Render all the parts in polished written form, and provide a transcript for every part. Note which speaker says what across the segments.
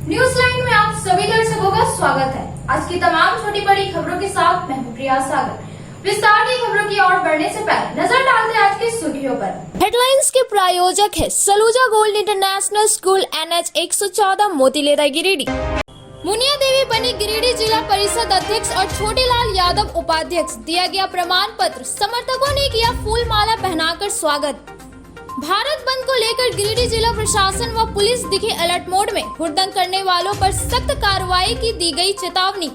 Speaker 1: News line में आप सभी दर्शकों का स्वागत है। आज की तमाम छोटी बड़ी खबरों के साथ मैं हूं प्रिया सागर। विस्तार की खबरों की ओर बढ़ने से पहले नजर डालते हैं आज की सुर्खियों पर। हेडलाइंस के प्रायोजक है Saluja gold international school NH 114 Motilera Giridih. Muniya Devi बनी गिरिडीह जिला परिषद अध्यक्ष और छोटेलाल यादव उपाध्यक्ष। दिया गया प्रमाण पत्र, समर्थकों ने किया फूल माला पहनाकर स्वागत। भारत बंद को लेकर गिरिडीह जिला प्रशासन व पुलिस दिखे अलर्ट मोड में। हुड़दंग करने वालों पर सख्त कार्रवाई की दी गई चेतावनी।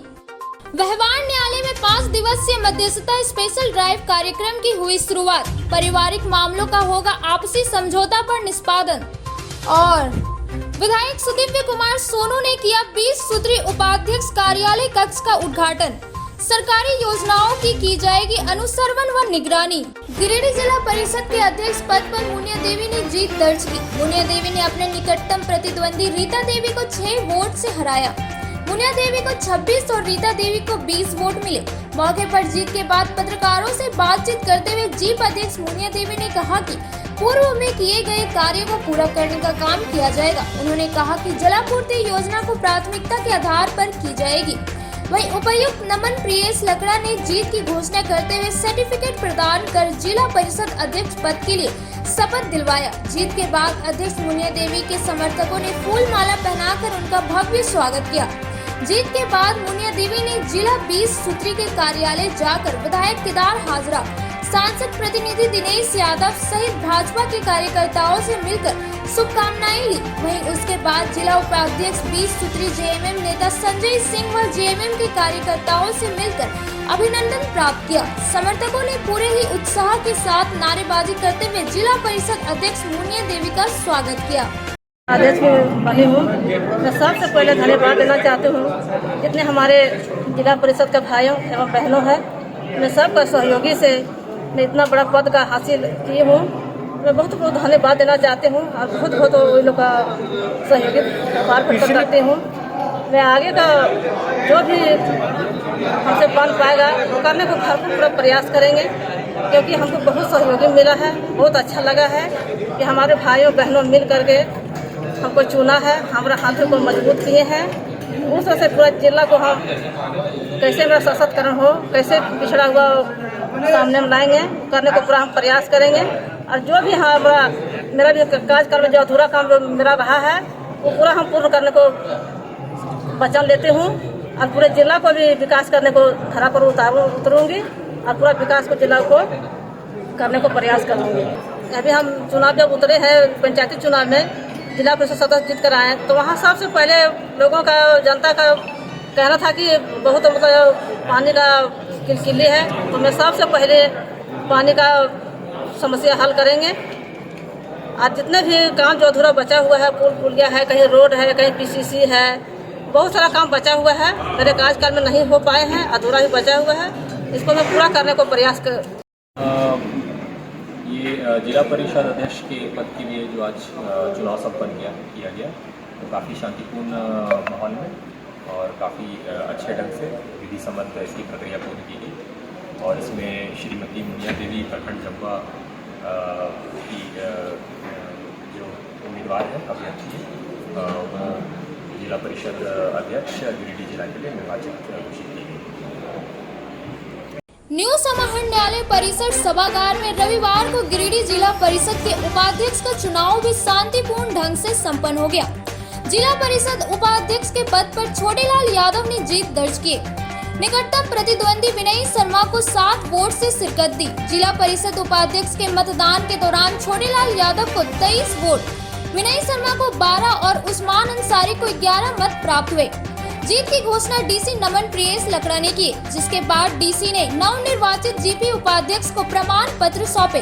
Speaker 1: व्यवहार न्यायालय में 5 दिवसीय मध्यस्थता स्पेशल ड्राइव कार्यक्रम की हुई शुरुआत। पारिवारिक मामलों का होगा आपसी समझौता पर निष्पादन। और विधायक सुदीव्य कुमार सोनू ने किया 20 सूत्री उपाध्यक्ष कार्यालय कक्ष का उद्घाटन। सरकारी योजनाओं की जाएगी अनुसरण व निगरानी। गिरिडीह जिला परिषद के अध्यक्ष पद पर मुनिया देवी ने जीत दर्ज की। मुनिया देवी ने अपने निकटतम प्रतिद्वंदी रीता देवी को 6 वोट से हराया। मुनिया देवी को 26 और रीता देवी को 20 वोट मिले। मौके पर जीत के बाद पत्रकारों से बातचीत करते हुए जीप अध्यक्ष मुनिया देवी ने कहा कि पूर्व में किए गए कार्यों को पूरा करने का काम किया जाएगा। उन्होंने कहा कि जलापूर्ति योजना को प्राथमिकता के आधार पर की जाएगी। वहीं उपायुक्त नमन प्रियेश लकड़ा ने जीत की घोषणा करते हुए सर्टिफिकेट प्रदान कर जिला परिषद अध्यक्ष पद के लिए शपथ दिलवाया। जीत के बाद अध्यक्ष मुनिया देवी के समर्थकों ने फूल माला पहनाकर उनका भव्य स्वागत किया। जीत के बाद मुनिया देवी ने जिला 20 सूत्री के कार्यालय जाकर विधायक केदार हाजरा, सांसद प्रतिनिधि दिनेश यादव सहित भाजपा के कार्यकर्ताओं से मिलकर शुभकामनाएं ली। वहीं उसके बाद जिला उपाध्यक्ष 20 सूत्री JMM नेता संजय सिंह व JMM के कार्यकर्ताओं से मिलकर अभिनंदन प्राप्त किया। समर्थकों ने पूरे ही उत्साह के साथ नारेबाजी करते हुए जिला परिषद अध्यक्ष मुनिया देवी का स्वागत किया।
Speaker 2: अध्यक्ष बनी हूँ। मैं सबसे पहले धन्यवाद देना चाहती हूँ जितने हमारे जिला परिषद के भाइयों एवं बहनों हैं। मैं सबका सहयोगी से मैं इतना बड़ा पद का हासिल की हूँ। मैं बहुत बहुत धन्यवाद देना चाहती हूँ और बहुत उन लोग का सहयोगी आभार प्रकट करती हूँ। मैं आगे का जो भी हमसे बन पाएगा वो करने को भरपूर प्रयास करेंगे, क्योंकि हमको बहुत सहयोगी मिला है। बहुत अच्छा लगा है कि हमारे भाइयों बहनों मिल करके हमको चुना है, हमारा हाथों को मजबूत किए हैं। उस वजह से पूरा जिला को हम कैसे मेरा सशक्तिकरण हो, कैसे पिछड़ा हुआ सामने में लाएंगे, करने को पूरा हम प्रयास करेंगे। और जो भी हमारा मेरा भी कार्यक्रम जो अधूरा काम जो मेरा रहा है वो पूरा हम पूर्ण करने को वचन लेती हूँ। और पूरे जिला को भी विकास करने को धरा पर उतरूँगी और पूरा विकास को जिला को करने को प्रयास करूँगी। अभी हम चुनाव जब उतरे हैं पंचायती चुनाव में जिला परिषद सदस्य जीत कर आए, तो वहाँ सबसे पहले लोगों का जनता का कहना था कि बहुत मतलब पानी का किलकिली है, तो मैं सबसे पहले पानी का समस्या हल करेंगे। और जितने भी काम जो अधूरा बचा हुआ है, पुल पुलिया है, कहीं रोड है, कहीं PCC है, बहुत सारा काम बचा हुआ है, मेरे कार्यकाल में नहीं हो पाए हैं, अधूरा ही बचा हुआ है। इसको मैं पूरा करने को प्रयास कर
Speaker 3: ये जिला परिषद अध्यक्ष के पद के लिए जो आज चुनाव संपन्न किया गया तो काफ़ी शांतिपूर्ण माहौल में और काफ़ी अच्छे ढंग से विधि सम्मत इसकी प्रक्रिया पूरी की गई। और इसमें श्रीमती मुनिया देवी प्रखंड जब्बा की जो उम्मीदवार है अभ्यर्थी वो जिला परिषद अध्यक्ष गिरिडीह जिला के लिए निर्वाचित घोषित की गई।
Speaker 1: न्यू समाहरण न्यायालय परिसर सभागार में रविवार को गिरिडीह जिला परिषद के उपाध्यक्ष का चुनाव भी शांतिपूर्ण ढंग से संपन्न हो गया। जिला परिषद उपाध्यक्ष के पद पर छोटेलाल यादव ने जीत दर्ज की। निकटतम प्रतिद्वंदी विनय शर्मा को 7 वोट से शिरकत दी। जिला परिषद उपाध्यक्ष के मतदान के दौरान छोटेलाल यादव को 23 वोट, विनय शर्मा को 12 और उस्मान अंसारी को 11 मत प्राप्त हुए। जीत की घोषणा DC नमन प्रियेश लकड़ा ने की, जिसके बाद DC ने नवनिर्वाचित GP उपाध्यक्ष को प्रमाण पत्र सौंपे।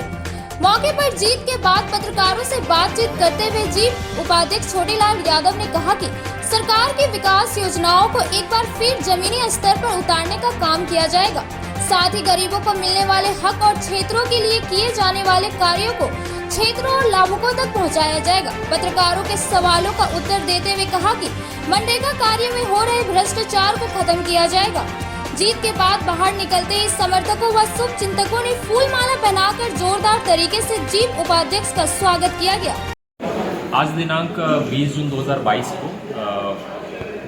Speaker 1: मौके पर जीत के बाद पत्रकारों से बातचीत करते हुए जीप उपाध्यक्ष छोटेलाल यादव ने कहा कि सरकार की विकास योजनाओं को एक बार फिर जमीनी स्तर पर उतारने का काम किया जाएगा। साथ ही गरीबों को मिलने वाले हक और क्षेत्रों के लिए किए जाने वाले कार्यों को क्षेत्रों और लाभुकों तक पहुंचाया जाएगा। पत्रकारों के सवालों का उत्तर देते हुए कहा कि मनरेगा कार्य में हो रहे भ्रष्टाचार को खत्म किया जाएगा। जीत के बाद बाहर निकलते ही समर्थकों व शुभ चिंतकों ने फूल माला पहनाकर जोरदार तरीके से जीप उपाध्यक्ष का स्वागत किया गया।
Speaker 3: आज दिनांक 20 जून 2022 को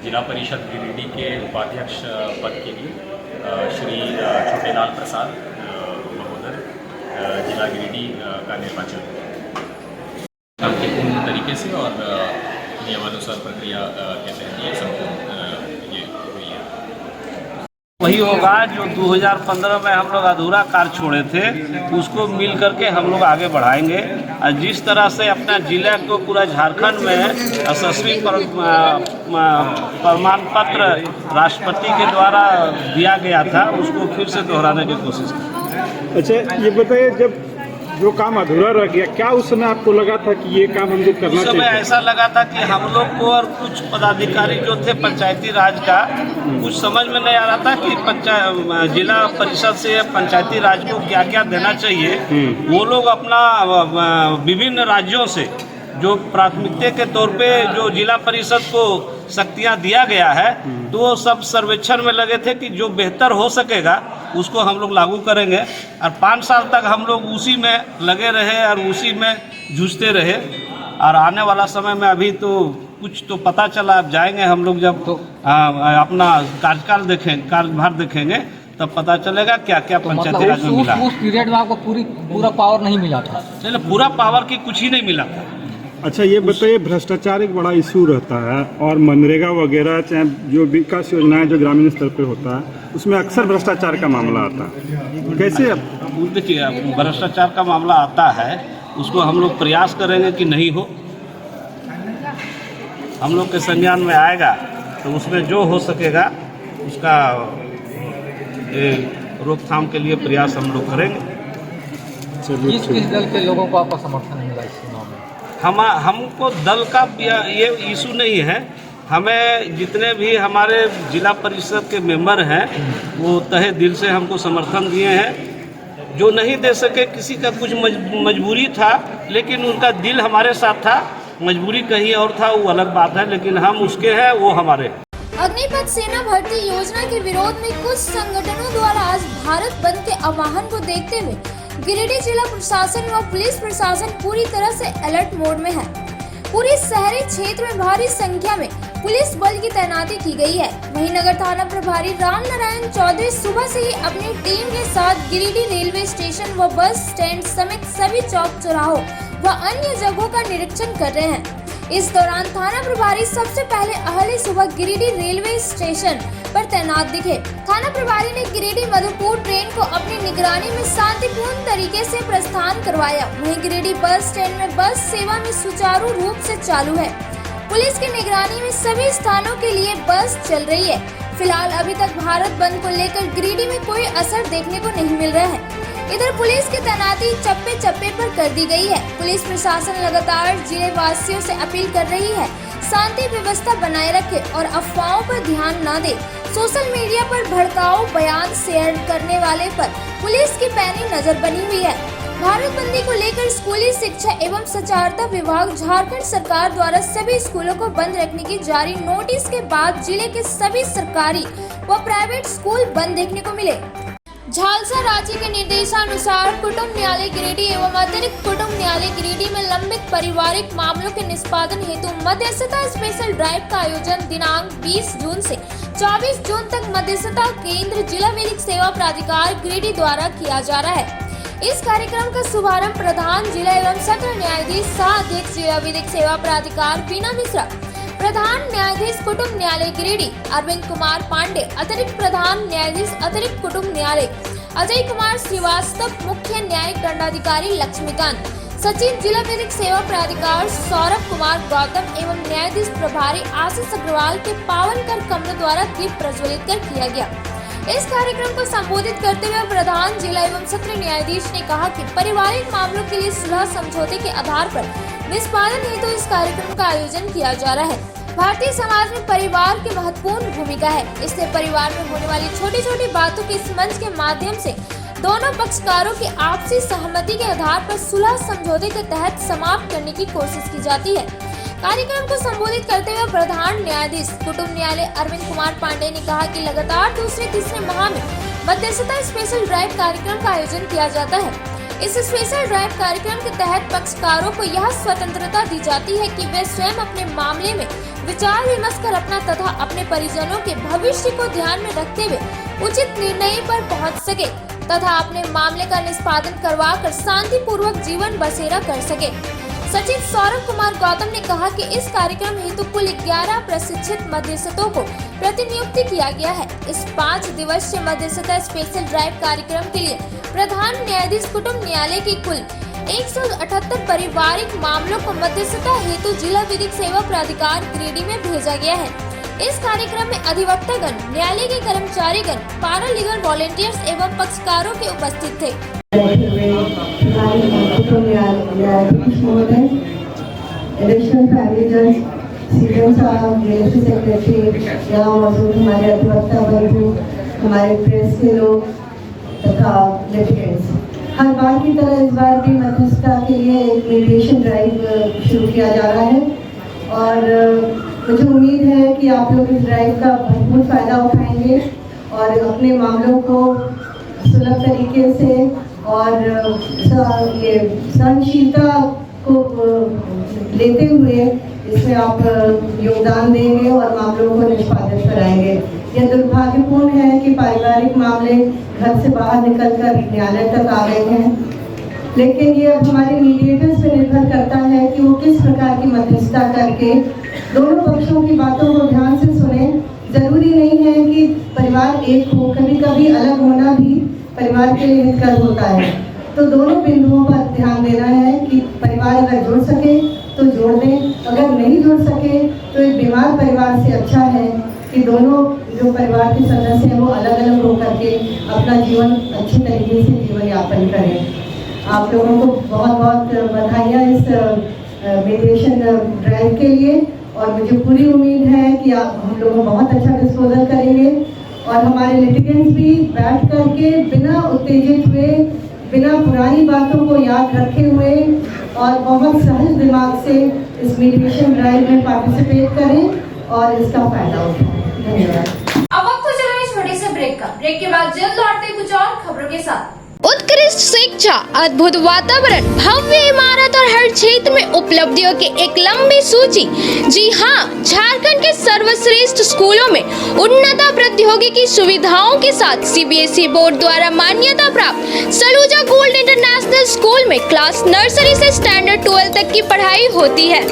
Speaker 3: जिला परिषद गिरिडीह के उपाध्यक्ष पद के लिए श्री छोटेलाल प्रसाद महोदय जिला गिरिडीह का निर्वाचन शांतिपूर्ण तरीके से और नियमानुसार प्रक्रिया के तहत ये संपूर्ण ये हुई है।
Speaker 4: वही होगा जो 2015 में हम लोग अधूरा कार्य छोड़े थे, उसको मिल करके हम लोग आगे बढ़ाएंगे। और जिस तरह से अपना जिला को पूरा झारखंड में यशस्वी प्रमाण पत्र राष्ट्रपति के द्वारा दिया गया था, उसको फिर से दोहराने की कोशिश करेंगे।
Speaker 5: अच्छा, ये बताइए, जब जो काम अधूरा रह गया, क्या उस समय आपको लगा था कि ये काम हम लोग करना
Speaker 4: उस समय
Speaker 5: चाहिए?
Speaker 4: ऐसा लगा था कि हम लोग को और कुछ पदाधिकारी जो थे पंचायती राज का, कुछ समझ में नहीं आ रहा था कि जिला परिषद से पंचायती राज को क्या क्या देना चाहिए। वो लोग अपना विभिन्न राज्यों से जो प्राथमिकता के तौर पे जो जिला परिषद को शक्तियां दिया गया है, तो वो सब सर्वेक्षण में लगे थे कि जो बेहतर हो सकेगा उसको हम लोग लागू करेंगे। और 5 साल तक हम लोग उसी में लगे रहे और उसी में जूझते रहे। और आने वाला समय में अभी तो कुछ तो पता चला, अब जाएंगे हम लोग जब तो अपना कार्यकाल देखेंगे, कार्यभार देखेंगे, तब पता चलेगा क्या क्या पंचायती राज में मिला।
Speaker 6: उस पीरियड में आपको पूरा पावर नहीं मिला था?
Speaker 4: चलिए, पूरा पावर की कुछ ही नहीं मिला था।
Speaker 5: अच्छा, ये बताइए, भ्रष्टाचार एक बड़ा इशू रहता है और मनरेगा वगैरह, चाहे जो विकास योजनाएं जो ग्रामीण स्तर पे होता है, उसमें अक्सर भ्रष्टाचार का मामला आता है। कैसे
Speaker 4: देखिए, भ्रष्टाचार का मामला आता है, उसको हम लोग प्रयास करेंगे कि नहीं हो। हम लोग के संज्ञान में आएगा तो उसमें जो हो सकेगा उसका रोकथाम के लिए प्रयास हम लोग करेंगे।
Speaker 6: किस दल के लोगों को आपका समर्थन मिला इस चुनाव में?
Speaker 4: हमको दल का ये इशू नहीं है। हमें जितने भी हमारे जिला परिषद के मेंबर हैं, वो तहे दिल से हमको समर्थन दिए हैं। जो नहीं दे सके, किसी का कुछ मजबूरी था, लेकिन उनका दिल हमारे साथ था। मजबूरी कहीं और था, वो अलग बात है, लेकिन हम उसके हैं, वो हमारे हैं।
Speaker 1: अग्निपथ सेना भर्ती योजना के विरोध में कुछ संगठनों द्वारा आज भारत बंद के आह्वान को देखते हुए गिरिडीह जिला प्रशासन व पुलिस प्रशासन पूरी तरह से अलर्ट मोड में है। पूरे शहरी क्षेत्र में भारी संख्या में पुलिस बल की तैनाती की गई है। वहीं नगर थाना प्रभारी राम नारायण चौधरी सुबह से ही अपनी टीम के साथ गिरिडीह रेलवे स्टेशन व बस स्टैंड समेत सभी चौक चौराहों व अन्य जगहों का निरीक्षण कर रहे हैं। इस दौरान थाना प्रभारी सबसे पहले अहले सुबह गिरिडीह रेलवे स्टेशन पर तैनात दिखे। थाना प्रभारी ने गिरिडीह मधुपुर ट्रेन को अपनी निगरानी में शांतिपूर्ण तरीके से प्रस्थान करवाया। वहीं गिरिडीह बस स्टैंड में बस सेवा में सुचारू रूप से चालू है। पुलिस की निगरानी में सभी स्थानों के लिए बस चल रही है। फिलहाल अभी तक भारत बंद को लेकर गिरिडीह में कोई असर देखने को नहीं मिल रहा है। इधर पुलिस की तैनाती चप्पे चप्पे पर कर दी गई है। पुलिस प्रशासन लगातार जिले वासियों से अपील कर रही है, शांति व्यवस्था बनाए रखे और अफवाहों पर ध्यान न दे। सोशल मीडिया पर भड़काऊ बयान शेयर करने वाले पर पुलिस की पैनी नजर बनी हुई है। भारत बंदी को लेकर स्कूली शिक्षा एवं साक्षरता विभाग झारखंड सरकार द्वारा सभी स्कूलों को बंद रखने की जारी नोटिस के बाद जिले के सभी सरकारी व प्राइवेट स्कूल बंद देखने को मिले। झालसा राज्य के निर्देशानुसार कुटुंब न्यायालय गिरिडीह एवं अतिरिक्त कुटुंब न्यायालय गिरिडीह में लंबित पारिवारिक मामलों के निष्पादन हेतु मध्यस्थता स्पेशल ड्राइव का आयोजन दिनांक 20 जून से 24 जून तक मध्यस्थता केंद्र जिला विधिक सेवा प्राधिकार गिरिडीह द्वारा किया जा रहा है। इस कार्यक्रम का शुभारंभ प्रधान जिला एवं सत्र न्यायाधीश सह अध्यक्ष जिला विधिक सेवा प्राधिकार बीना मिश्रा, प्रधान न्यायाधीश कुटुंब न्यायालय गिरिडीह अरविंद कुमार पांडे, अतिरिक्त प्रधान न्यायाधीश अतिरिक्त कुटुंब न्यायालय अजय कुमार श्रीवास्तव, मुख्य न्यायिक दंडाधिकारी लक्ष्मीकांत, सचिव जिला विधिक सेवा प्राधिकार सौरभ कुमार गौतम एवं न्यायाधीश प्रभारी आशीष अग्रवाल के पावन कर कमलों द्वारा दीप प्रज्वलित कर किया गया। इस कार्यक्रम को संबोधित करते हुए प्रधान जिला एवं सत्र न्यायाधीश ने कहा कि पारिवारिक मामलों के लिए सुलह समझौते के आधार पर निष्पादन हेतु इस कार्यक्रम का आयोजन किया जा रहा है। भारतीय समाज में परिवार की महत्वपूर्ण भूमिका है, इसलिए परिवार में होने वाली छोटी छोटी बातों के इस मंच के माध्यम से दोनों पक्षकारों की आपसी सहमति के आधार पर सुलह समझौते के तहत समाप्त करने की कोशिश की जाती है। कार्यक्रम को संबोधित करते हुए प्रधान न्यायाधीश कुटुंब न्यायालय अरविंद कुमार पांडे ने कहा कि लगातार दूसरे तीसरे माह में मध्यस्थता स्पेशल ड्राइव कार्यक्रम का आयोजन किया जाता है। इस स्पेशल ड्राइव कार्यक्रम के तहत पक्षकारों को यह स्वतंत्रता दी जाती है कि वे स्वयं अपने मामले में विचार विमर्श कर अपना तथा अपने परिजनों के भविष्य को ध्यान में रखते हुए उचित निर्णय पर पहुंच सके तथा अपने मामले का निष्पादन करवाकर शांतिपूर्वक जीवन बसेरा कर सके। सचिव सौरभ कुमार गौतम ने कहा कि इस कार्यक्रम हेतु कुल 11 प्रशिक्षित मध्यस्थों को प्रतिनियुक्त किया गया है। इस 5 दिवसीय मध्यस्थता स्पेशल ड्राइव कार्यक्रम के लिए प्रधान न्यायाधीश कुटुंब न्यायालय की कुल 178 पारिवारिक मामलों को मध्यस्थता हेतु जिला विधिक सेवा प्राधिकार गिरिडीह में भेजा गया है। इस कार्यक्रम में अधिवक्तागण, न्यायालय के कर्मचारीगण, पारा लीगल वॉलंटियर्स एवं पक्षकारों के उपस्थित थे।
Speaker 7: एडिशनल फैमिली जज सीएम साहब, डीएसपी सेक्रेटरी, यहाँ मौजूद हमारे अधिवक्ता बंधु, हमारे प्रेस के लोग तथा लिटिगेंट्स, हर बार की तरह इस बार भी मध्यस्थता के लिए एक मीडिएशन ड्राइव शुरू किया जा रहा है और मुझे उम्मीद है कि आप लोग इस ड्राइव का भरपूर फ़ायदा उठाएंगे और अपने मामलों को सुलभ तरीके से और ये सहनशीलता को लेते हुए इसमें आप योगदान देंगे और मामलों को निष्पादित कराएंगे। यह दुर्भाग्यपूर्ण है कि पारिवारिक मामले घर से बाहर निकलकर न्यायालय तक आ गए हैं, लेकिन ये अब हमारे मीडिएटर्स पर निर्भर करता है कि वो किस प्रकार की मध्यस्थता करके दोनों पक्षों की बातों को ध्यान से सुने। जरूरी नहीं है कि परिवार एक हो, कभी कभी अलग होना भी परिवार के लिए हितकर होता है। तो दोनों बिंदुओं पर ध्यान देना है कि परिवार अगर जुड़ सके तो जोड़ दें, अगर नहीं जुड़ सके तो एक बीमार परिवार से अच्छा है कि दोनों जो परिवार के सदस्य हैं वो अलग अलग होकर के अपना जीवन अच्छी तरीके से जीवन यापन करें। आप लोगों को बहुत बहुत बधाइयाँ इस मीडिएशन ड्राइव के लिए और मुझे पूरी उम्मीद है कि आप हम लोग बहुत अच्छा डिस्पोजल करेंगे और हमारे लिटिगेंट्स भी बैठ करके बिना उत्तेजित हुए, बिना पुरानी बातों को याद रखे हुए और बहुत सहज दिमाग से इस मीडिएशन ड्राइव में पार्टिसिपेट करें और इसका फायदा उठाएं। धन्यवाद।
Speaker 1: अब वक्त हो चला है छोटे से ब्रेक का। ब्रेक के बाद जल्द लौटते कुछ और खबरों के साथ। उत्कृष्ट शिक्षा, अद्भुत वातावरण, भव्य इमारत और हर क्षेत्र में उपलब्धियों की एक लंबी सूची। जी हाँ, झारखंड के सर्वश्रेष्ठ स्कूलों में उन्नत प्रौद्योगिकी सुविधाओं के साथ सीबीएसई बोर्ड द्वारा मान्यता प्राप्त सलूजा गोल्ड इंटरनेशनल स्कूल में क्लास नर्सरी से स्टैंडर्ड 12 तक की पढ़ाई होती है।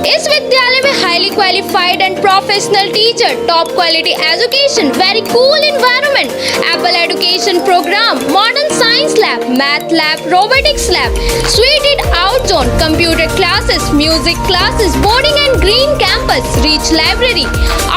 Speaker 1: इस विद्यालय में highly qualified and professional teacher, top quality education, very cool environment, apple education programme, modern science lab, math lab, robotics lab, suited out zone, computer classes, music classes, boarding and green campus, rich library,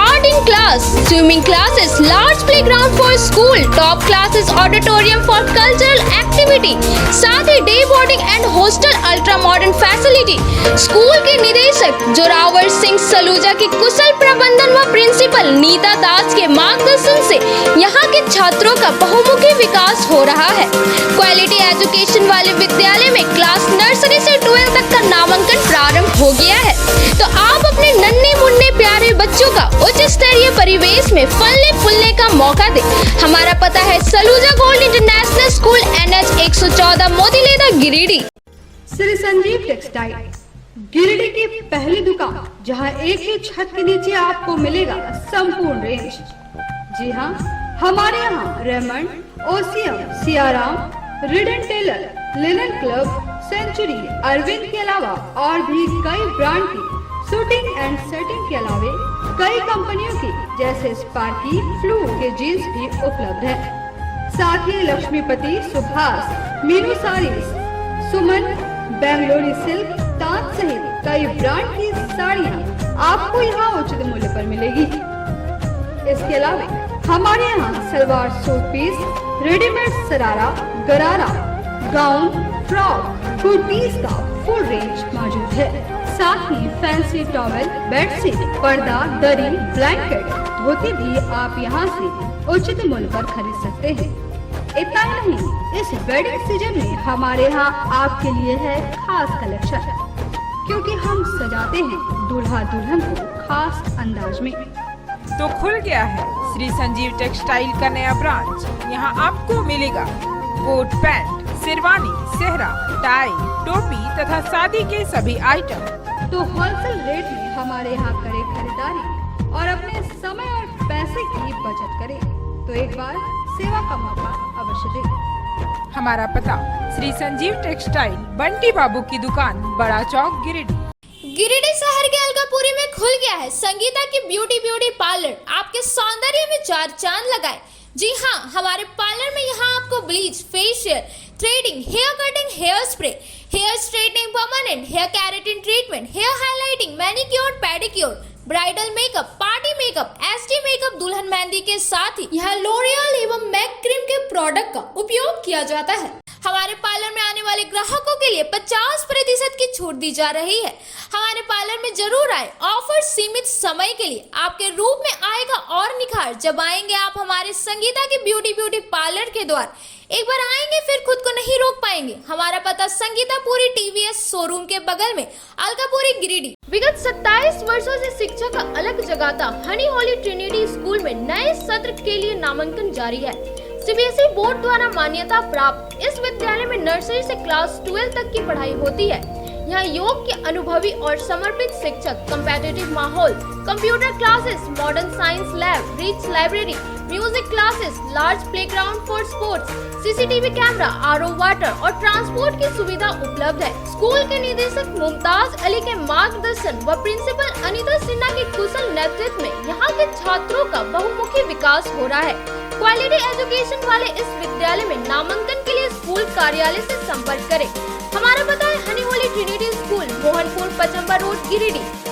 Speaker 1: art in class, swimming classes, large playground for school, top classes, auditorium for cultural activity, साथ ही day boarding and hostel ultra modern facility. School के निदेशक जोरावर सिंह सलूजा की कुशल प्रबंधन व principal Nita दास के मार्गदर्शन से यहाँ के छात्रों का बहुमुखी विकास हो रहा है। क्वालिटी एजुकेशन वाले विद्यालय में क्लास नर्सरी से 12 तक का नामांकन प्रारंभ हो गया है, तो आप अपने नन्हे मुन्ने प्यारे बच्चों का उच्च स्तरीय परिवेश में फलने फूलने का मौका दें। हमारा पता है Saluja gold international school, NH 114, Motileda, Giridih.
Speaker 8: Shri Sanjeev textile, Giridih की पहली दुकान जहां एक ही छत के नीचे आपको मिलेगा संपूर्ण रेंज। जी हाँ, हमारे यहाँ रेमंड, ओसियम, Siyaram, Reid Taylor, Linen Club, Century, Arvind के अलावा और भी कई ब्रांड की शूटिंग एंड सेटिंग के अलावा कई कंपनियों की जैसे स्पार्की, फ्लू के जीन्स भी उपलब्ध है। साथ ही लक्ष्मीपति, सुभाष, मीनू साड़ीज, सुमन, बेंगलोरी सिल्क, ताज सहित कई ब्रांड की साड़ियाँ आपको यहाँ उचित मूल्य पर मिलेगी। इसके अलावा हमारे यहाँ सलवार सूट पीस, रेडीमेड सरारा, गरारा, गाउन, फ्रॉक, कुर्तीज का फुल रेंज मौजूद है। साथ ही फैंसी टॉवेल, बेडशीट, पर्दा, दरी, ब्लैंकेट, धोती भी आप यहाँ से उचित मूल्य पर खरीद सकते हैं। इतना ही नहीं, इस वेडिंग सीजन में हमारे यहाँ आपके लिए है खास कलेक्शन, क्योंकि हम सजाते हैं दूल्हा दुल्हन को खास अंदाज में।
Speaker 9: तो खुल गया है श्री संजीव टेक्सटाइल का नया ब्रांच। यहाँ आपको मिलेगा कोट पैंट, शेरवानी, सेहरा, टाई, टोपी तथा शादी के सभी आइटम।
Speaker 8: तो होलसेल रेट में हमारे यहाँ करें खरीदारी और अपने समय और पैसे की बचत करें। तो एक बार सेवा का मौका अवश्य दें।
Speaker 9: हमारा पता श्री संजीव टेक्सटाइल, बंटी बाबू की दुकान, बड़ा चौक, गिरिडीह।
Speaker 1: गिरिडीह शहर के अलकापुरी में खुल गया है संगीता की ब्यूटी पार्लर। आपके सौंदर्य में चार चांद लगाए। जी हाँ, हमारे पार्लर में यहाँ आपको bleach, facial, threading, hair cutting, hair spray, hair straightening, permanent hair keratin treatment, hair highlighting, manicure, pedicure, bridal makeup, party makeup, SD makeup, दुल्हन मेहंदी के साथ ही यहाँ लोरियल एवं मैक क्रीम के प्रोडक्ट का उपयोग किया जाता है। हमारे पार्लर में आने वाले ग्राहकों के लिए 50% की छूट दी जा रही है। हमारे पार्लर में जरूर आए। ऑफर सीमित समय के लिए। आपके रूप में आएगा और निखार जब आएंगे आप हमारे संगीता की ब्यूटी पार्लर के द्वार। एक बार आएंगे फिर खुद को नहीं रोक पाएंगे। हमारा पता संगीतापुरी टीवीएस शोरूम के बगल में, अलकापुरी, गिरिडीह। विगत 27 वर्षों से शिक्षा का अलग जगाता हनी होली ट्रिनिटी स्कूल में नए सत्र के लिए नामांकन जारी है। सीबीएसई बोर्ड द्वारा मान्यता प्राप्त इस विद्यालय में नर्सरी से क्लास 12 तक की पढ़ाई होती है। यहाँ योग के अनुभवी और समर्पित शिक्षक, कम्पेटिटिव माहौल, computer classes, modern science lab, rich library, music classes, large playground for sports, CCTV camera, RO water और ट्रांसपोर्ट की सुविधा उपलब्ध है। स्कूल के निदेशक मुमताज अली के मार्गदर्शन व प्रिंसिपल अनीता सिन्हा के कुशल नेतृत्व में यहाँ के छात्रों का बहुमुखी विकास हो रहा है। क्वालिटी एजुकेशन वाले इस विद्यालय में नामांकन के लिए स्कूल कार्यालय से संपर्क करें। हमारा पता है Honey Holy Trinity School, Mohanpur, Pachamba road, Giridih.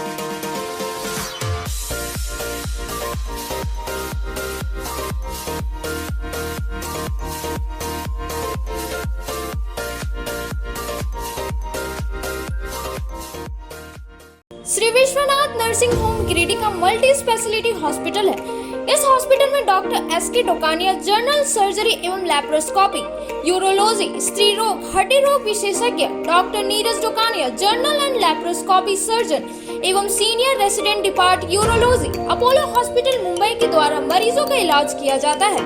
Speaker 1: Shri Vishwanath Nursing Home Giridih का मल्टी स्पेशलिटी हॉस्पिटल है। इस हॉस्पिटल में doctor SK Dokania general surgery एवं लैप्रोस्कोपी, यूरोलॉजी, स्त्री रोग, हड्डी रोग विशेषज्ञ, doctor Neeraj Dokania general and laparoscopy surgeon एवं senior resident depart urology, Apollo hospital Mumbai के द्वारा मरीजों का इलाज किया जाता है।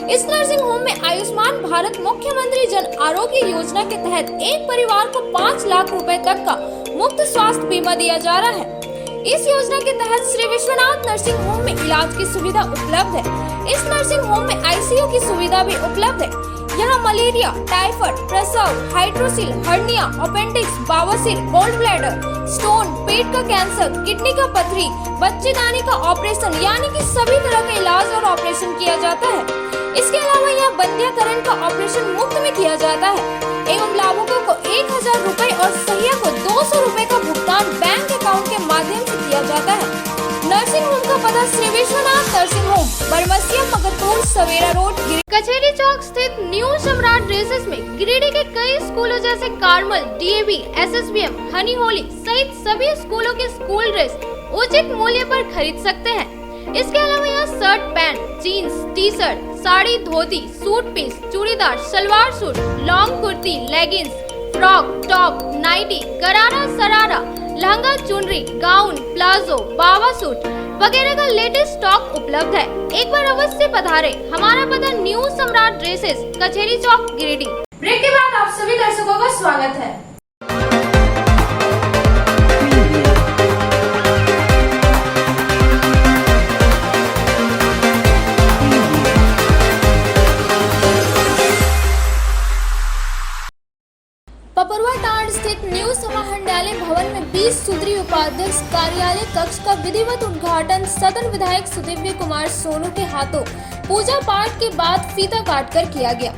Speaker 1: इस नर्सिंग होम में आयुष्मान भारत मुख्यमंत्री जन आरोग्य योजना के तहत एक परिवार को 5 लाख रुपए तक का मुफ्त स्वास्थ्य बीमा दिया जा रहा है। इस योजना के तहत श्री विश्वनाथ नर्सिंग होम में इलाज की सुविधा उपलब्ध है। इस नर्सिंग होम में आईसीयू की सुविधा भी उपलब्ध है। यहाँ मलेरिया, टाइफाइड, प्रसव, हाइड्रोसिल, हर्निया, अपेंडिक्स, बवासीर, गोल्ड ब्लैडर, स्टोन, पेट का कैंसर, किडनी का पथरी, बच्चेदानी का ऑपरेशन यानी कि सभी तरह का इलाज और ऑपरेशन किया जाता है। इसके अलावा यहाँ बंध्याकरण का ऑपरेशन मुफ्त में किया जाता है एवं लाभुकों को 1000 रुपए और सहिया को 200 रुपए का भुगतान बैंक अकाउंट के माध्यम से किया जाता है। नर्सिंग होम का पता श्री विश्वनाथ नर्सिंग होम, बरमसिया, मगरपुर, सवेरा रोड, कचहरी चौक स्थित न्यू सम्राट ड्रेसेस में गिरिडीह के कई स्कूलों जैसे कार्मल, डीएवी, एसएसबीएम, हनी होली सहित सभी स्कूलों के स्कूल ड्रेस उचित मूल्य पर खरीद सकते हैं। इसके अलावा यहाँ shirt, pant, jeans, T shirt, sari, dhoti, suit piece, churidar, salwar suit, long kurti, leggings, frock, top, nightie, gharara, sharara, lehenga, चुनरी, गाउन, प्लाजो, बावा सूट वगैरह का लेटेस्ट स्टॉक उपलब्ध है। एक बार अवश्य पधारे। हमारा पता न्यू सम्राट ड्रेसेस, कचहरी चौक, गिरिडीह। ब्रेक के बाद आप सभी दर्शकों का स्वागत है। पपरुआटांड स्थित न्यू समाहरणालय भवन में 20 सूत्री उपाध्यक्ष कार्यालय कक्ष का विधिवत उद्घाटन सदन विधायक सुदिव्य कुमार सोनू के हाथों पूजा पाठ के बाद फीता काटकर किया गया।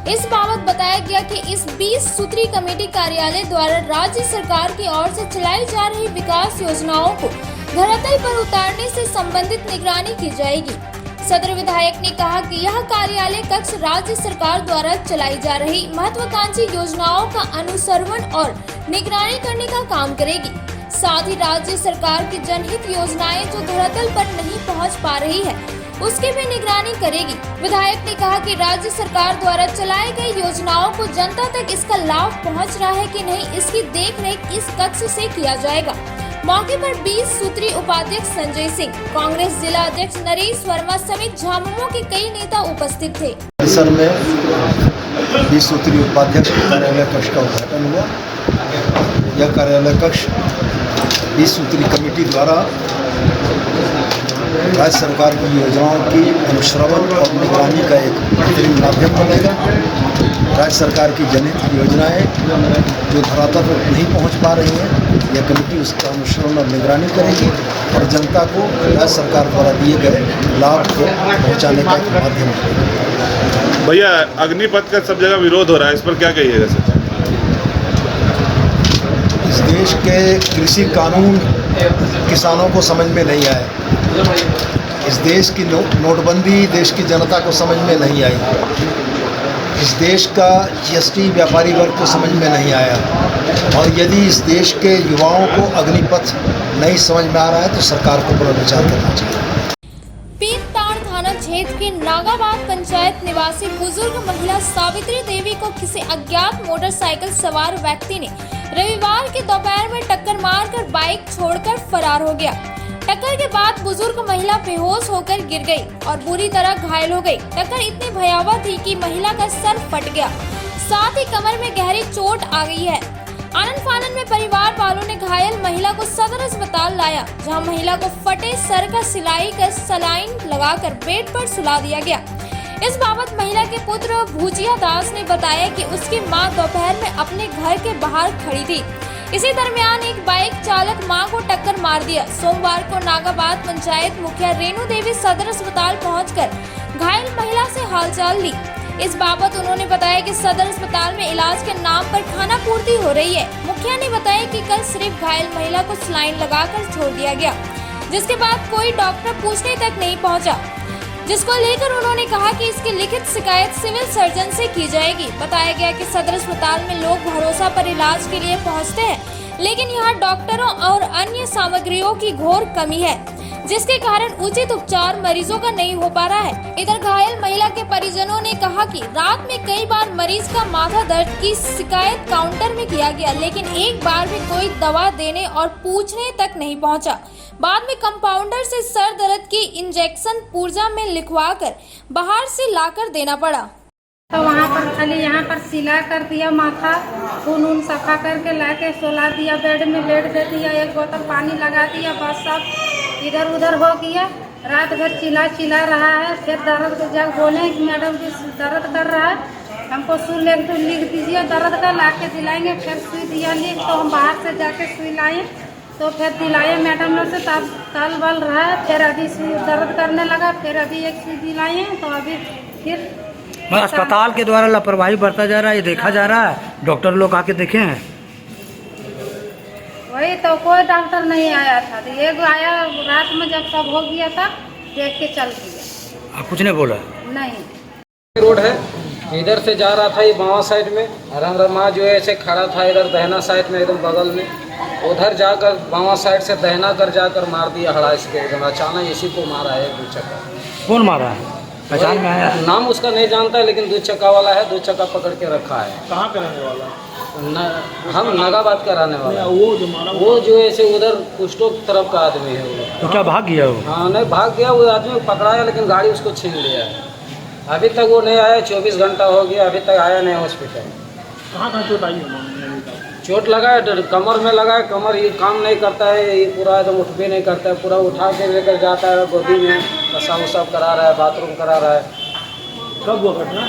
Speaker 1: इस बाबत बताया गया कि इस 20 सूत्री कमेटी कार्यालय द्वारा राज्य सरकार की ओर से चलाई जा रही विकास योजनाओं को धरातल पर उतारने से संबंधित निगरानी की जाएगी। सदर विधायक ने कहा कि यह कार्यालय कक्ष राज्य सरकार द्वारा चलाई जा रही महत्वाकांक्षी योजनाओं का अनुसरण और निगरानी करने का काम करेगी। साथ ही राज्य सरकार की जनहित योजनाएं जो धरातल पर नहीं पहुंच पा रही है उसकी भी निगरानी करेगी। विधायक ने कहा कि राज्य सरकार द्वारा चलाई गई योजनाओं को जनता तक इसका लाभ पहुंच रहा है कि नहीं, इसकी देखरेख इस कक्ष से किया जाएगा। मौके पर 20 सूत्री उपाध्यक्ष संजय सिंह, कांग्रेस जिला अध्यक्ष नरेश वर्मा समेत झामुमो के कई नेता उपस्थित थे।
Speaker 10: परिसर में 20 सूत्री उपाध्यक्ष कार्यालय कक्ष का उद्घाटन हुआ। यह कार्यालय कक्ष 20 सूत्री कमेटी द्वारा राज्य सरकार की योजनाओं की अनुश्रवण और निगरानी का एक बेहतरीन माध्यम बनेगा। राज्य सरकार की जनहित योजनाएं जो धरातल पर नहीं पहुंच पा रही हैं, यह कमेटी उसका अनुश्रवण और निगरानी करेगी और जनता को राज्य सरकार द्वारा दिए गए लाभ को पहुंचाने का एक माध्यम बनेगा।
Speaker 5: भैया, अग्निपथ का सब जगह विरोध हो रहा है, इस पर क्या कहिएगा सर?
Speaker 10: इस देश के कृषि कानून किसानों को समझ में नहीं आए। इस देश की नोटबंदी देश की जनता को समझ में नहीं आई। इस देश का GST व्यापारी वर्ग को समझ में नहीं आया। और यदि इस देश के युवाओं को अग्निपथ नहीं समझ में आ रहा है तो सरकार को पुनर्विचार करना चाहिए।
Speaker 1: पीरताड़ थाना क्षेत्र के नागाबाद पंचायत निवासी बुजुर्ग महिला सावित्री देवी को किसी अज्ञात मोटरसाइकिल सवार व्यक्ति ने रविवार के दोपहर में टक्कर मारकर बाइक छोड़कर फरार हो गया। टक्कर के बाद बुजुर्ग महिला बेहोश होकर गिर गई और बुरी तरह घायल हो गई। टक्कर इतनी भयावह थी कि महिला का सर फट गया, साथ ही कमर में गहरी चोट आ गई है। आनन फानन में परिवार वालों ने घायल महिला को सदर अस्पताल लाया, जहां महिला को फटे सर का सिलाई कर सलाइन लगाकर बेड पर सुला दिया गया। इस बाबत महिला के पुत्र भूजिया दास ने बताया कि उसकी मां दोपहर में अपने घर के बाहर खड़ी थी। इसी दरमियान एक बाइक चालक मां को टक्कर मार दिया। सोमवार को नागाबाद पंचायत मुखिया रेणु देवी सदर अस्पताल पहुंचकर घायल महिला से हालचाल ली। इस बाबत उन्होंने बताया कि सदर अस्पताल में इलाज के नाम पर खाना पूर्ति हो रही है। मुखिया ने बताया कि कल सिर्फ घायल महिला को सलाइन लगाकर छोड़ दिया गया, जिसके बाद कोई डॉक्टर पूछने तक नहीं पहुंचा, जिसको लेकर उन्होंने कहा कि इसकी लिखित शिकायत सिविल सर्जन से की जाएगी। बताया गया कि सदर अस्पताल में लोग भरोसा पर इलाज के लिए पहुंचते हैं, लेकिन यहाँ डॉक्टरों और अन्य सामग्रियों की घोर कमी है, जिसके कारण उचित उपचार मरीजों का नहीं हो पा रहा है। इधर घायल महिला के परिजनों ने कहा कि रात में कई बार मरीज का माथा दर्द की शिकायत काउंटर में किया गया, लेकिन एक बार भी कोई दवा देने और पूछने तक नहीं पहुंचा। बाद में कंपाउंडर से सर दर्द की इंजेक्शन पुर्जा में लिखवाकर बाहर से लाकर देना पड़ा।
Speaker 2: तो वहाँ पर खाली यहाँ पर सिला कर दिया, माथा खून सफा करके लाके सोला दिया, बेड में लेट दे दिया, एक बोतल पानी लगा दिया, बस सब इधर उधर हो गया। रात भर चिल्ला रहा है। फिर दर्द जब बोले कि मैडम जी दर्द कर रहा है, हमको सुई लिख दीजिए दर्द का, ला के दिलाएंगे। फिर सुई दिया लिख, तो हम बाहर से जाके सुई लाए, तो फिर दिलाए मैडम लोग से, तब ताल बल रहा है। फिर अभी सुई दर्द करने लगा, फिर अभी एक सुई दिलाए, तो अभी फिर
Speaker 6: अस्पताल के द्वारा लापरवाही बरता जा रहा है, ये देखा जा रहा है। डॉक्टर लोग आके देखे हैं,
Speaker 2: वही तो कोई डॉक्टर नहीं आया था। तो एक आया रात में, जब सब हो गया था, देख के चल गया।
Speaker 6: आप कुछ नहीं बोला?
Speaker 2: नहीं।
Speaker 11: रोड है, इधर से जा रहा था ये बाँवा साइड में, रमा जो है ऐसे खड़ा था इधर दहना साइड में एकदम बगल में, उधर जाकर बाँवा साइड से दहना कर जाकर मार दिया हड़ा इसके एकदम अचानक, इसी को मारा है। 2 चक्का।
Speaker 6: कौन मारा है? पहचान में आया?
Speaker 11: नाम उसका नहीं जानता है, लेकिन 2 चक्का वाला है, 2 चक्का पकड़ के रखा है।
Speaker 6: कहाँ का रहने वाला?
Speaker 11: हम नागाबाद का रहने वाला। वो जो ऐसे उधर कुष्टो तरफ का आदमी है वो।
Speaker 6: तो क्या भाग गया वो?
Speaker 11: हाँ नहीं भाग गया, वो आदमी पकड़ाया, लेकिन गाड़ी उसको छीन लिया है। अभी तक वो नहीं आया, 24 घंटा हो गया, अभी तक आया नहीं हॉस्पिटल।
Speaker 6: कहाँ चोट आई है?
Speaker 11: चोट लगा है, कमर में लगा है, कमर ये काम नहीं करता है, ये पूरा एकदम उठ भी नहीं करता है, पूरा उठा के लेकर जाता है, गोदी में पेशाब उसाब करा रहा है, बाथरूम करा रहा है।
Speaker 6: कब हुआ घटना?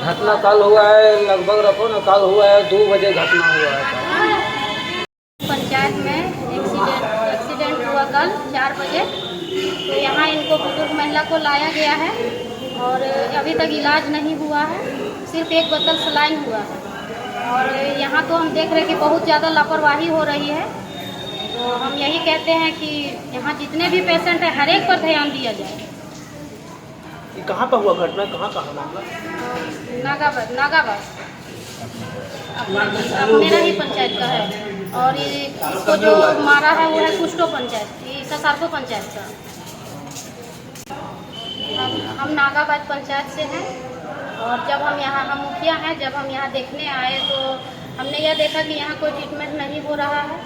Speaker 11: घटना कल हुआ है, लगभग रखो ना, कल हुआ है 2 बजे घटना हुआ है।
Speaker 2: पंचायत में एक्सीडेंट हुआ कल 4 बजे। तो यहाँ इनको बुजुर्ग महिला को लाया गया है और अभी तक इलाज नहीं हुआ है, सिर्फ एक बोतल सलाइन हुआ है। और यहाँ तो हम देख रहे हैं कि बहुत ज़्यादा लापरवाही हो रही है। तो हम यही कहते हैं कि यहाँ जितने भी पेशेंट हैं, हर एक पर ध्यान दिया जाए।
Speaker 6: कहाँ पर हुआ घटना? कहाँ मामला?
Speaker 2: नागाबाद मेरा ही पंचायत का है। और ये इसको जो मारा है वो है कुष्टो पंचायत, ये ससारको पंचायत का। हम नागाबाद पंचायत से हैं। और जब हम मुखिया हैं, जब हम यहाँ देखने आए तो हमने यह देखा कि यहाँ कोई ट्रीटमेंट नहीं हो रहा है,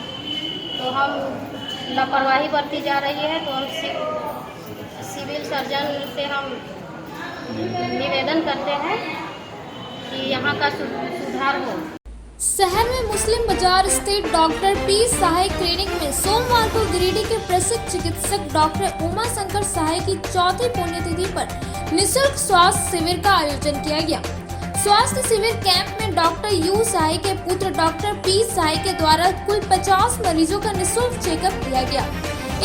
Speaker 2: तो हम लापरवाही बरती जा रही है। तो हम सिविल सर्जन से हम निवेदन करते हैं
Speaker 12: कि यहाँ का सुधार हो।
Speaker 1: शहर में मुस्लिम बाजार स्थित डॉक्टर पी सहाय क्लिनिक में सोमवार को गिरिडीह के प्रसिद्ध चिकित्सक डॉक्टर उमा शंकर सहाय की चौथी पुण्यतिथि पर निःशुल्क स्वास्थ्य शिविर का आयोजन किया गया। स्वास्थ्य शिविर कैंप में डॉक्टर यू सहाय के पुत्र डॉक्टर पी सहाय के द्वारा कुल 50 मरीजों का निःशुल्क चेकअप किया गया।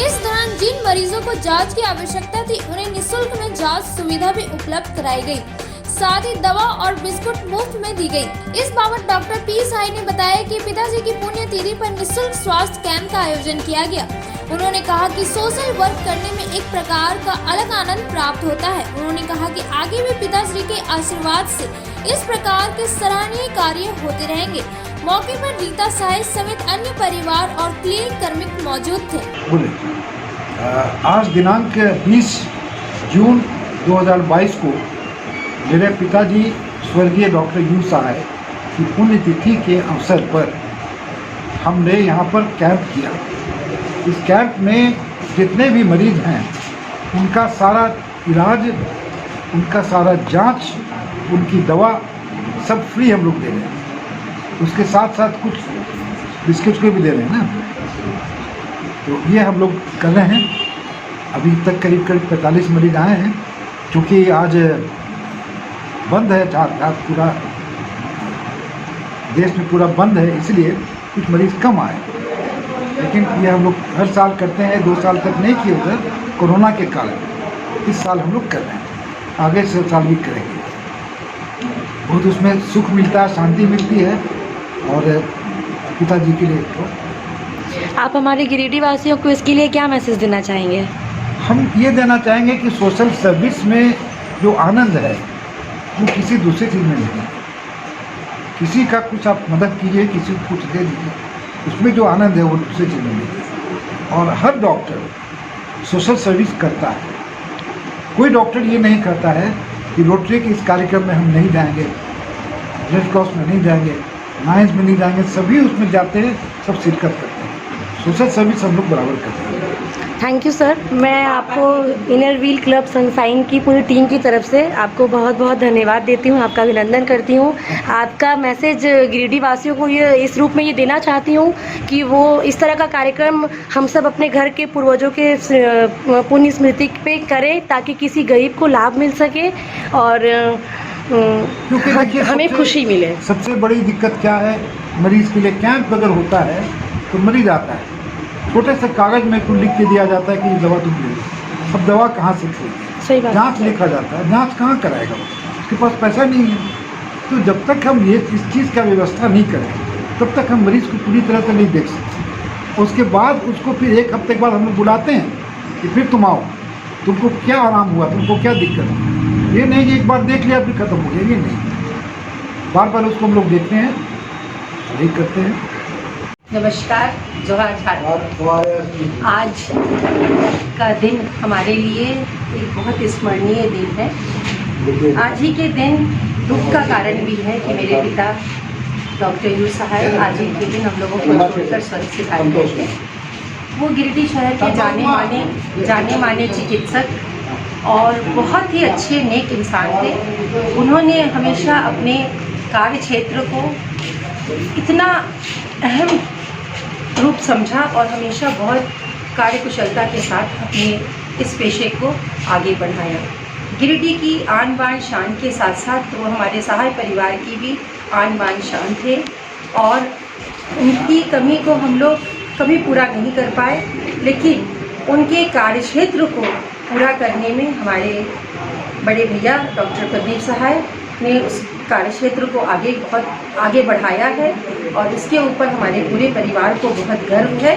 Speaker 1: इस दौरान जिन मरीजों को जांच की आवश्यकता थी उन्हें निःशुल्क में जांच सुविधा भी उपलब्ध कराई गई। साथ ही दवा और बिस्कुट मुफ्त में दी गई। इस बाबत डॉक्टर पी सहाय ने बताया कि पिताजी की पुण्यतिथि पर निःशुल्क स्वास्थ्य कैंप का आयोजन किया गया। उन्होंने कहा कि सोशल वर्क करने में एक प्रकार का अलग आनंद प्राप्त होता है। उन्होंने कहा कि आगे भी पिताश्री के आशीर्वाद से इस प्रकार के सराहनीय कार्य होते रहेंगे। मौके पर रीता सहाय समेत अन्य परिवार और क्लिनिक कर्मी मौजूद थे।
Speaker 13: आज दिनांक 20 जून 2022 को मेरे पिताजी स्वर्गीय डॉक्टर यू सहाय की पुण्यतिथि के अवसर पर हमने यहाँ पर कैंप किया। इस कैंप में जितने भी मरीज हैं उनका सारा इलाज, उनका सारा जांच, उनकी दवा सब फ्री हम लोग दे रहे हैं। उसके साथ साथ कुछ बिस्किट को भी दे रहे हैं ना। तो ये हम लोग कर रहे हैं। अभी तक करीब 45 मरीज आए हैं। क्योंकि आज बंद है, पूरा देश में पूरा बंद है, इसलिए कुछ मरीज कम आए। लेकिन ये हम लोग हर साल करते हैं। 2 साल तक नहीं किए उधर कोरोना के कारण। इस साल हम लोग कर रहे हैं, आगे से साल भी करेंगे। बहुत उसमें सुख मिलता है, शांति मिलती है। और पिताजी के लिए तो
Speaker 14: आप हमारे गिरिडीह वासियों को इसके लिए क्या मैसेज देना चाहेंगे?
Speaker 13: हम ये देना चाहेंगे कि सोशल सर्विस में जो आनंद है वो किसी दूसरे चीज़ में नहीं है। किसी का कुछ आप मदद कीजिए, किसी को कुछ दे दीजिए, उसमें जो आनंद है वो दूसरे चीज़ में नहीं है। और हर डॉक्टर सोशल सर्विस करता है। कोई डॉक्टर ये नहीं करता है कि रोटरी के इस कार्यक्रम में हम नहीं जाएंगे, रेड क्रॉस में नहीं जाएंगे, लायंस में नहीं जाएंगे। सभी उसमें जाते हैं, सब शिरकत करते हैं। सोशल सर्विस हम लोग बराबर करते हैं।
Speaker 14: Thank you sir. मैं आपको इनर व्हील क्लब सनसाइन की पूरी टीम की तरफ से आपको बहुत बहुत धन्यवाद देती हूँ, आपका अभिनंदन करती हूँ। आपका मैसेज गिरिडीह वासियों को ये इस रूप में ये देना चाहती हूँ कि वो इस तरह का कार्यक्रम हम सब अपने घर के पूर्वजों के पुण्य स्मृति पे करें, ताकि किसी गरीब को लाभ मिल सके और हमें खुशी मिले।
Speaker 13: सबसे बड़ी दिक्कत क्या है, मरीज़ के लिए कैंप अगर होता है तो मरीज आता है, छोटे से कागज़ में कुछ लिख के दिया जाता है कि ये दवा तुम ले लो। अब दवा कहाँ से खरीदें?
Speaker 14: सही बात।
Speaker 13: जांच लिखा जाता है, जांच कहाँ कराएगा वो? उसके पास पैसा नहीं है। तो जब तक हम ये इस चीज़ का व्यवस्था नहीं करें तब तक हम मरीज़ को पूरी तरह से नहीं देख सकते। उसके बाद उसको फिर 1 हफ्ते के बाद हम लोग बुलाते हैं कि फिर तुम आओ, तुमको क्या आराम हुआ, तुमको क्या दिक्कत हुई। ये नहीं कि एक बार देख लिया फिर ख़त्म हो गया, ये नहीं। बार बार उसको हम लोग देखते हैं, यही करते हैं।
Speaker 15: नमस्कार, जोहार झारखंड। आज का दिन हमारे लिए एक बहुत स्मरणीय दिन है। आज ही के दिन दुख का कारण भी है कि मेरे पिता डॉक्टर यू सहाय आज ही के दिन हम लोगों को छोड़कर स्वर्ग सिधारे गए थे। वो गिरिडीह शहर के जाने माने चिकित्सक और बहुत ही अच्छे नेक इंसान थे। उन्होंने हमेशा अपने कार्य क्षेत्र को इतना अहम रूप समझा और हमेशा बहुत कार्यकुशलता के साथ अपने इस पेशे को आगे बढ़ाया। गिरिडीह की आन बान शान के साथ साथ वो हमारे सहाय परिवार की भी आन बान शान थे और उनकी कमी को हम लोग कभी पूरा नहीं कर पाए, लेकिन उनके कार्यक्षेत्र को पूरा करने में हमारे बड़े भैया डॉक्टर प्रदीप सहाय ने उस कार्यक्षेत्र को बहुत आगे बढ़ाया है और इसके ऊपर हमारे पूरे परिवार को बहुत गर्व है।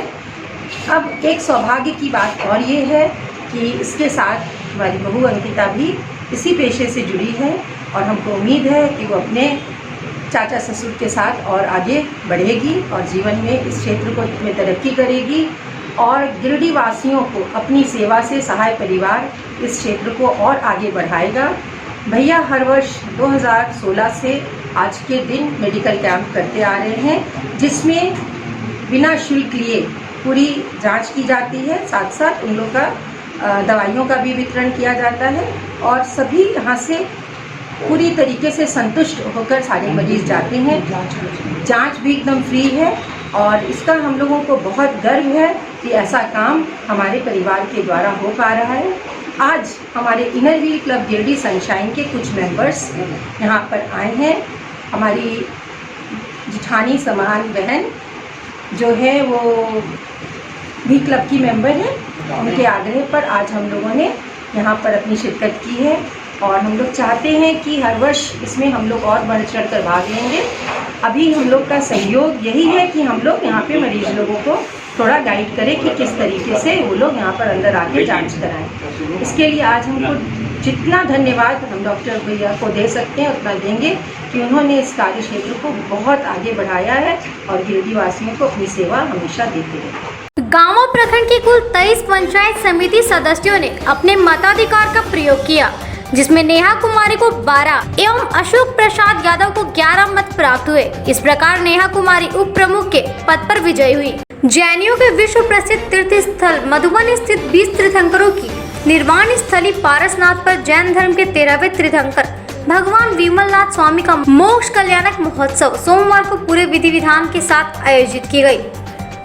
Speaker 15: अब एक सौभाग्य की बात और ये है कि इसके साथ हमारी बहू अंकिता भी इसी पेशे से जुड़ी है और हमको उम्मीद है कि वो अपने चाचा ससुर के साथ और आगे बढ़ेगी और जीवन में इस क्षेत्र को में तरक्की करेगी और गिरिडीह वासियों को अपनी सेवा से सहाय परिवार इस क्षेत्र को और आगे बढ़ाएगा। भैया हर वर्ष 2016 से आज के दिन मेडिकल कैंप करते आ रहे हैं, जिसमें बिना शुल्क लिए पूरी जांच की जाती है, साथ साथ उन लोग का दवाइयों का भी वितरण किया जाता है और सभी यहाँ से पूरी तरीके से संतुष्ट होकर सारे मरीज जाते हैं। जांच भी एकदम फ्री है और इसका हम लोगों को बहुत गर्व है कि ऐसा काम हमारे परिवार के द्वारा हो पा रहा है। आज हमारे inner wheel club Giridih sunshine के कुछ मेंबर्स यहाँ पर आए हैं। हमारी जिठानी समान बहन जो है वो भी क्लब की मेंबर है, उनके आग्रह पर आज हम लोगों ने यहाँ पर अपनी शिरकत की है और हम लोग चाहते हैं कि हर वर्ष इसमें हम लोग और बढ़ चढ़ कर भाग लेंगे। अभी हम लोग का सहयोग यही है कि हम लोग यहाँ पे मरीज लोगों को थोड़ा गाइड करें कि किस तरीके से वो लोग यहाँ पर अंदर आके जांच कराएं। इसके लिए आज हमको जितना धन्यवाद हम डॉक्टर भैया को दे सकते हैं उतना देंगे कि उन्होंने इस कार्य क्षेत्र को बहुत आगे बढ़ाया है और गिरिडीह वासियों को अपनी सेवा हमेशा देते रहे।
Speaker 1: गांवों प्रखंड की कुल 23 पंचायत समिति सदस्यों ने अपने मताधिकार का प्रयोग किया, जिसमें नेहा कुमारी को 12 एवं अशोक प्रसाद यादव को 11 मत प्राप्त हुए। इस प्रकार नेहा कुमारी उप प्रमुख के पद पर विजयी हुई। जैनियों के विश्व प्रसिद्ध तीर्थ स्थल मधुबन स्थित 20 तीर्थंकरों की निर्वाण स्थली पारसनाथ पर जैन धर्म के 13वें तीर्थंकर भगवान विमलनाथ स्वामी का मोक्ष कल्याणक महोत्सव सोमवार को पूरे विधि विधान के साथ आयोजित की गई।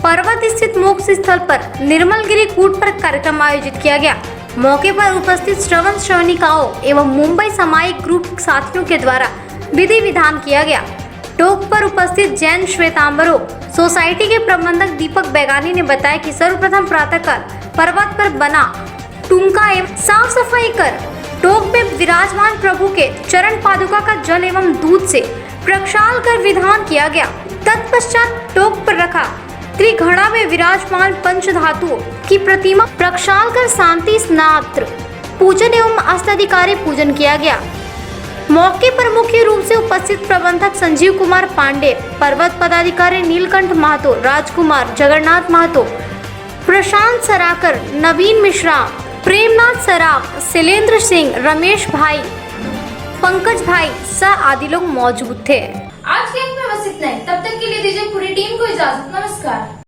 Speaker 1: पर्वत स्थित मोक्ष स्थल पर निर्मलगिरी कूट पर कार्यक्रम आयोजित किया गया। मौके पर उपस्थित श्रवण श्रवणिकाओं एवं मुंबई सामायिक ग्रुप साथियों के द्वारा विधि विधान किया गया। टोक पर उपस्थित जैन श्वेतांबरों सोसाइटी के प्रबंधक दीपक बैगानी ने बताया कि सर्वप्रथम प्रातःकाल पर्वत पर बना टुंका एवं साफ सफाई कर टोक में विराजमान प्रभु के चरण पादुका का जल एवं दूध से प्रक्षाल कर विधान किया गया। तत्पश्चात टोक पर रखा त्रिघड़ा में विराजमान पंच धातुओं की प्रतिमा प्रक्षाल कर शांति स्नात्र पूजन एवं अष्टाधिकारी पूजन किया गया। मौके पर मुख्य रूप से उपस्थित प्रबंधक संजीव कुमार पांडे, पर्वत पदाधिकारी नीलकंठ महतो, राजकुमार, जगन्नाथ महतो, प्रशांत सराकर, नवीन मिश्रा, प्रेमनाथ सराफ, शैलेंद्र सिंह, रमेश भाई, पंकज भाई सह आदि लोग मौजूद थे। आज के अंक में बस इतना ही। तब तक के लिए दीजिए पूरी टीम को इजाजत। नमस्कार।